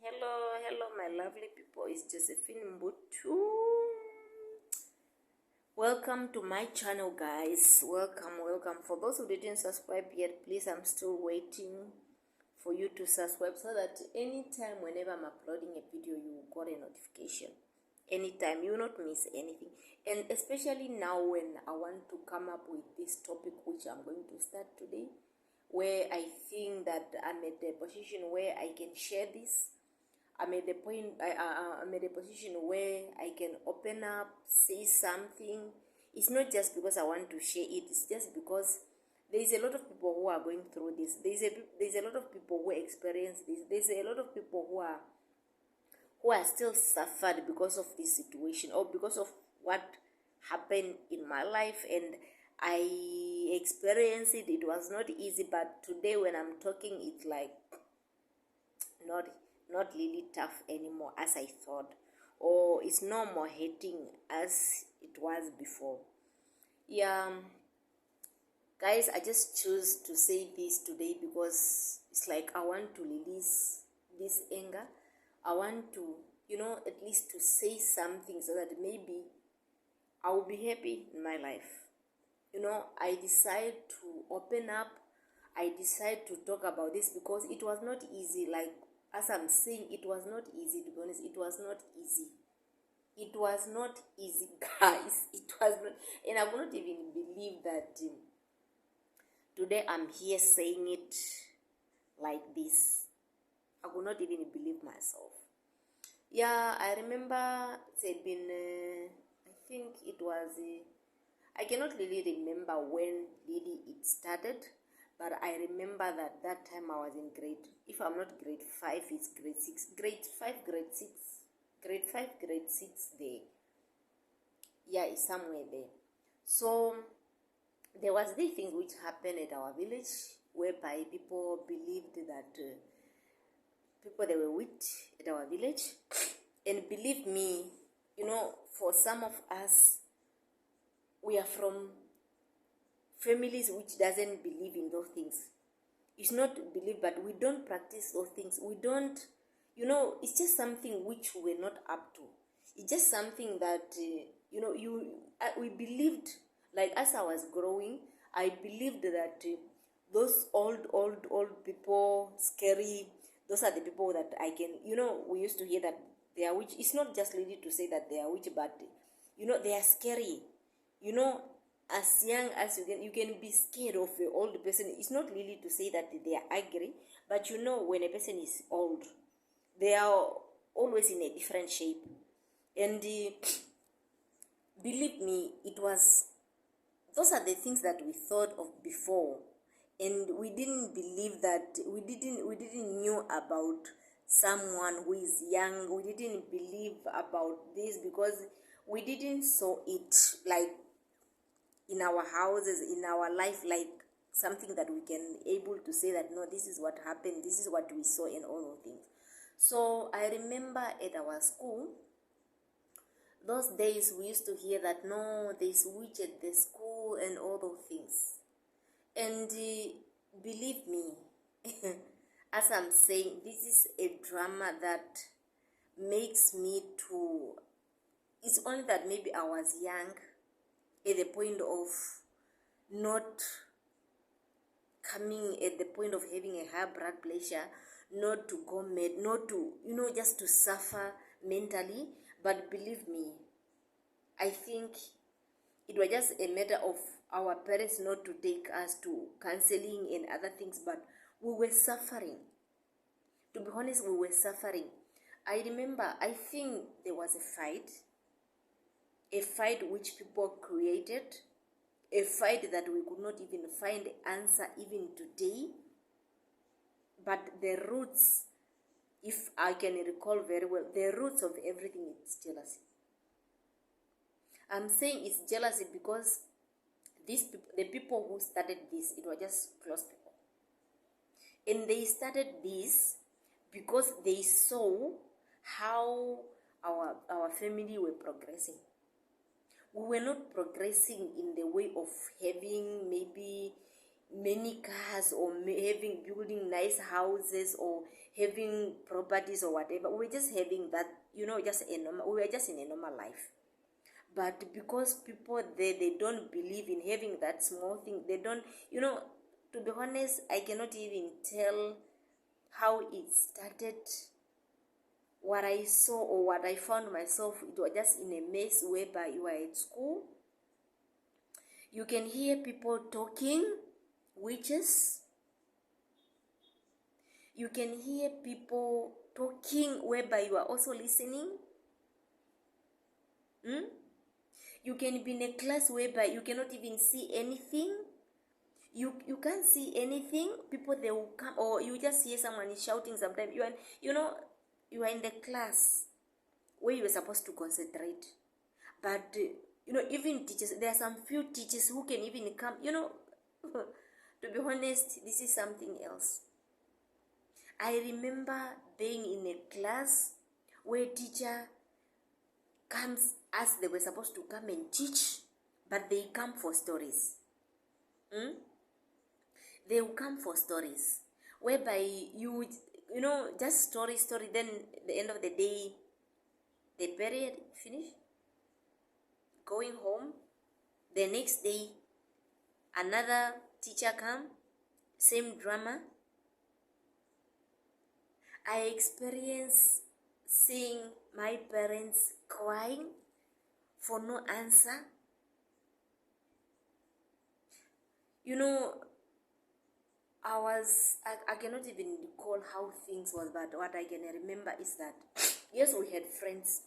Hello, my lovely people. It's Josephine Mbutu. Welcome to my channel, guys. Welcome. For those who didn't subscribe yet, please, I'm still waiting for you to subscribe so that anytime, whenever I'm uploading a video, you got a notification. Anytime, you will not miss anything. And especially now, when I want to come up with this topic, which I'm going to start today, where I think that I'm at the position where I can share this. I'm at the point, I'm at a position where I can open up, say something. It's not just because I want to share it, it's just because there is a lot of people who are going through this. There's a lot of people who experience this. There's a lot of people who are still suffered because of this situation or because of what happened in my life, and I experienced it. It was not easy, but today when I'm talking, it's like not really tough anymore as I thought, or it's no more hating as it was before. Yeah, guys, I just choose to say this today because it's like I want to release this anger. I want to, at least to say something so that maybe I will be happy in my life. I decide to open up. I decide to talk about this because it was not easy. Like, as I'm saying, it was not easy, to be honest. It was not easy. It was not easy, guys. It was not, and I would not even believe that today I'm here saying it like this. I could not even believe myself. Yeah, I remember it had been, I think it was, I cannot really remember when really it started, but I remember that time I was in if I'm not grade 5, it's grade 6. Grade 5, grade 6. Grade 5, grade 6 there. Yeah, it's somewhere there. So, there was these things which happened at our village, whereby people believed that people, they were witch at our village. And believe me, for some of us, we are from families which doesn't believe in those things. It's not believe, but we don't practice those things. We don't, it's just something which we're not up to. It's just something that, we believed, like as I was growing, I believed that those old people, scary, those are the people that I can, we used to hear that they are witch. It's not just really to say that they are witch, but, they are scary. As young as you can be scared of an old person. It's not really to say that they are angry, but when a person is old, they are always in a different shape. And believe me, those are the things that we thought of before, and we didn't believe that, we didn't knew about someone who is young. We didn't believe about this because we didn't saw it like in our houses, in our life, like something that we can able to say that no, this is what happened, this is what we saw, and all those things. So I remember at our school, those days we used to hear that no, there's witch at the school and all those things. And believe me, as I'm saying, this is a drama that makes me to, it's only that maybe I was young at the point of not coming, at the point of having a high blood pressure, not to go mad, not to, just to suffer mentally. But believe me, I think it was just a matter of our parents not to take us to counseling and other things, but we were suffering. To be honest, we were suffering. I remember, I think there was a fight which people created, a fight that we could not even find answer even today. But the roots, if I can recall very well, the roots of everything is jealousy. I'm saying it's jealousy because the people who started this, it was just close people. And they started this because they saw how our family were progressing. We were not progressing in the way of having maybe many cars, or having building nice houses, or having properties or whatever. We were just having that, just a normal, we were just in a normal life. But because people there, they don't believe in having that small thing, they don't, to be honest, I cannot even tell how it started. What I saw or what I found myself, it was just in a mess whereby you are at school. You can hear people talking, witches. You can hear people talking whereby you are also listening. You can be in a class whereby you cannot even see anything. You can't see anything. People, they will come, or you just hear someone shouting sometimes. You are in the class where you were supposed to concentrate. But even teachers, there are some few teachers who can even come, to be honest, this is something else. I remember being in a class where a teacher comes as they were supposed to come and teach, but they come for stories. They will come for stories whereby just story, then at the end of the day, the period finish, going home. The next day, another teacher come, same drama. I experienced seeing my parents crying for no answer. I cannot even recall how things was, but what I can remember is that, yes, we had friends.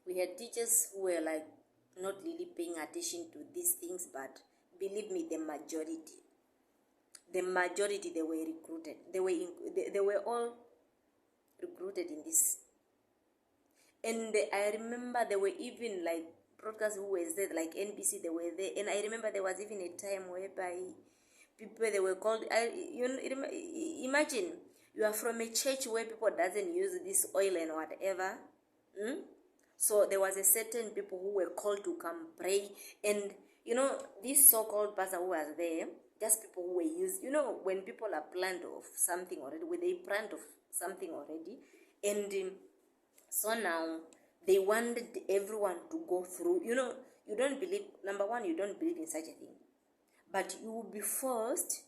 We had teachers who were like not really paying attention to these things, but believe me, the majority, they were recruited. They were all recruited in this. And I remember there were even like broadcasters who were there, like NBC, they were there. And I remember there was even a time whereby people, they were called, imagine you are from a church where people doesn't use this oil and whatever. So there was a certain people who were called to come pray. And this so-called pastor who was there, just people who were used, when people are planned of something already, when they planned of something already, and so now they wanted everyone to go through. You don't believe, number one, you don't believe in such a thing, but you will be forced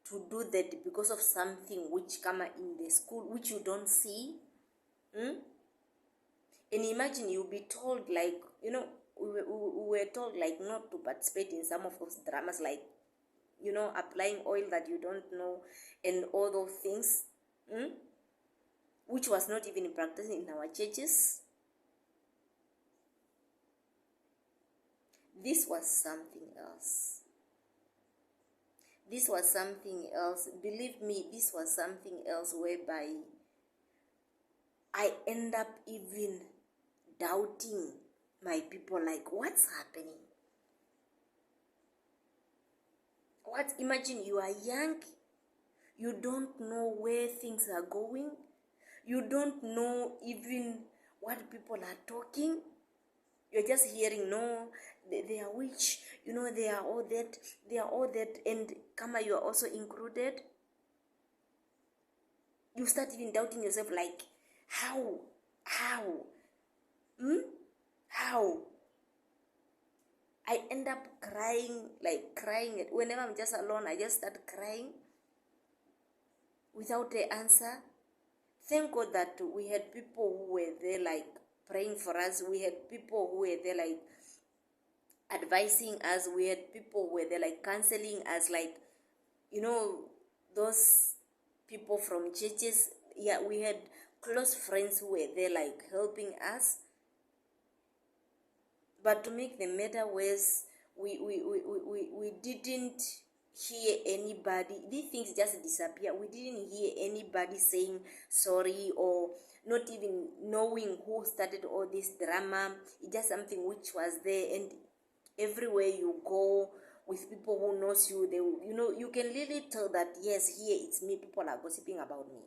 to do that because of something which come in the school which you don't see. And imagine you'll be told, like, we were told like not to participate in some of those dramas, like applying oil that you don't know and all those things, which was not even practiced in our churches. This was something else. This was something else. Believe me, this was something else whereby I end up even doubting my people, like, what's happening? Imagine you are young, you don't know where things are going, you don't know even what people are talking. You're just hearing, no, they are witch, they are all that, and Kama, you are also included. You start even doubting yourself, like, how? I end up crying. Whenever I'm just alone, I just start crying without an answer. Thank God that we had people who were there, like, praying for us. We had people who were there, like, advising us. We had people who were there, like, counseling us, like, those people from churches. Yeah, we had close friends who were there, like, helping us. But to make the matter worse, we didn't hear anybody. These things just disappear. We didn't hear anybody saying sorry, or not even knowing who started all this drama. It's just something which was there, and everywhere you go with people who knows you, they will, you can really tell that, yes, here it's me, people are gossiping about me.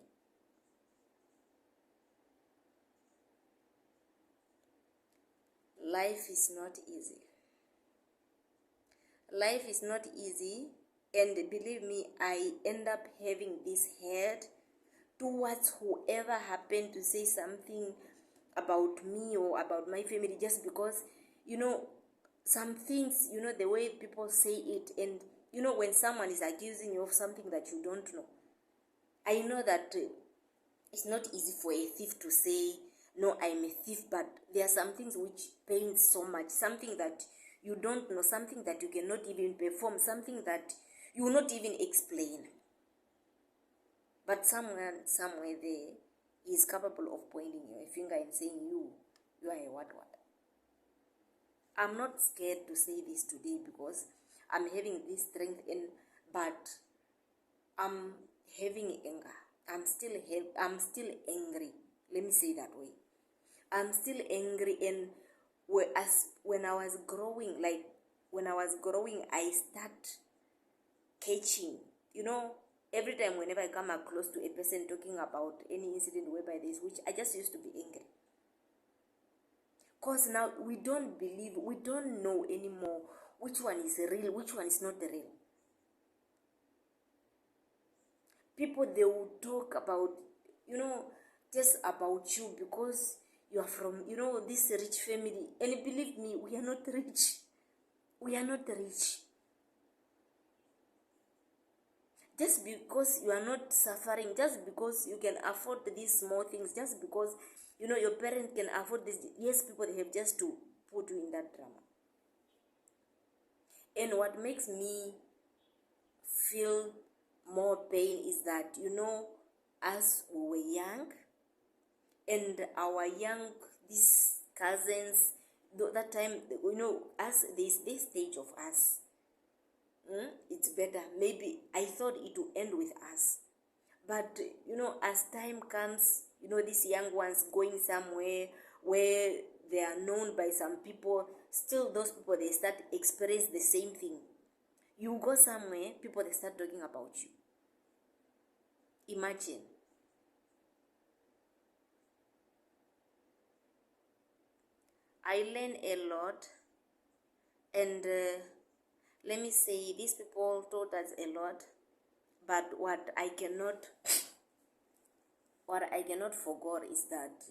Life is not easy. Life is not easy, And believe me, I end up having this hate towards whoever happened to say something about me or about my family, just because, some things, the way people say it, and when someone is accusing you of something that you don't know. I know that it's not easy for a thief to say, no, I'm a thief, but there are some things which pain so much, something that you don't know, something that you cannot even perform, something that you will not even explain. But somewhere there, he is capable of pointing your finger and saying, you are a what. I'm not scared to say this today because I'm having this strength but I'm having anger. I'm still angry. Let me say that way. I'm still angry, and when I was growing, I start catching, every time whenever I come close to a person talking about any incident whereby this, which I just used to be angry. Because now we don't know anymore which one is real, which one is not real. People, they will talk about, just about you because you are from, this rich family. And believe me, we are not rich. We are not rich. Just because you are not suffering, just because you can afford these small things, just because, your parents can afford this. Yes, people, they have just to put you in that drama. And what makes me feel more pain is that, as we were young, and our these cousins, that time, as this stage of us, it's better. Maybe I thought it would end with us. But, as time comes, these young ones going somewhere where they are known by some people, still those people, they start experience the same thing. You go somewhere, people, they start talking about you. Imagine. I learned a lot, and let me say, these people taught us a lot, but what I cannot forget is that,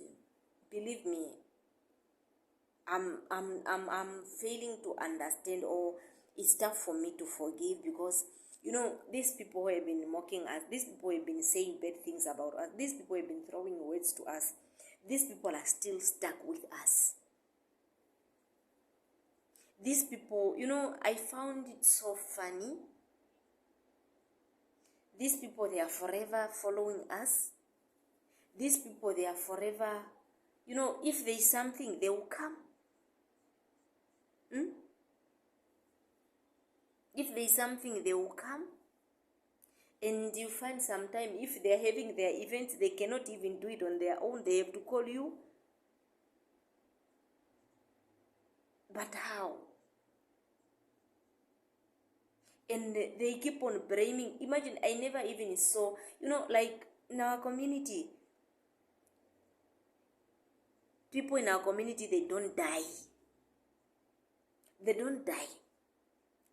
believe me, I'm failing to understand, or it's tough for me to forgive, because these people who have been mocking us, these people who have been saying bad things about us, these people who have been throwing words to us, these people are still stuck with us. These people, I found it so funny. These people, they are forever following us. These people, they are forever, if there is something, they will come. If there is something, they will come. And you find sometimes, if they are having their events, they cannot even do it on their own. They have to call you. But how? And they keep on blaming. Imagine, I never even saw, like in our community, people in our community, they don't die. They don't die.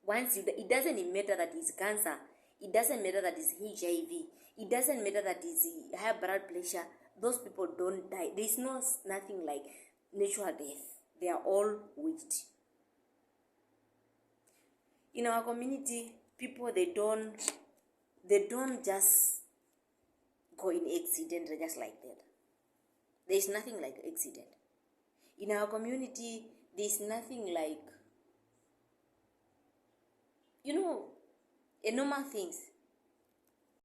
Once it doesn't matter that it's cancer. It doesn't matter that it's HIV. It doesn't matter that it's high blood pressure. Those people don't die. There's nothing like natural death. They are all witched. In our community, people, they don't just go in accident just like that. There's nothing like accident. In our community, there's nothing like, a normal things.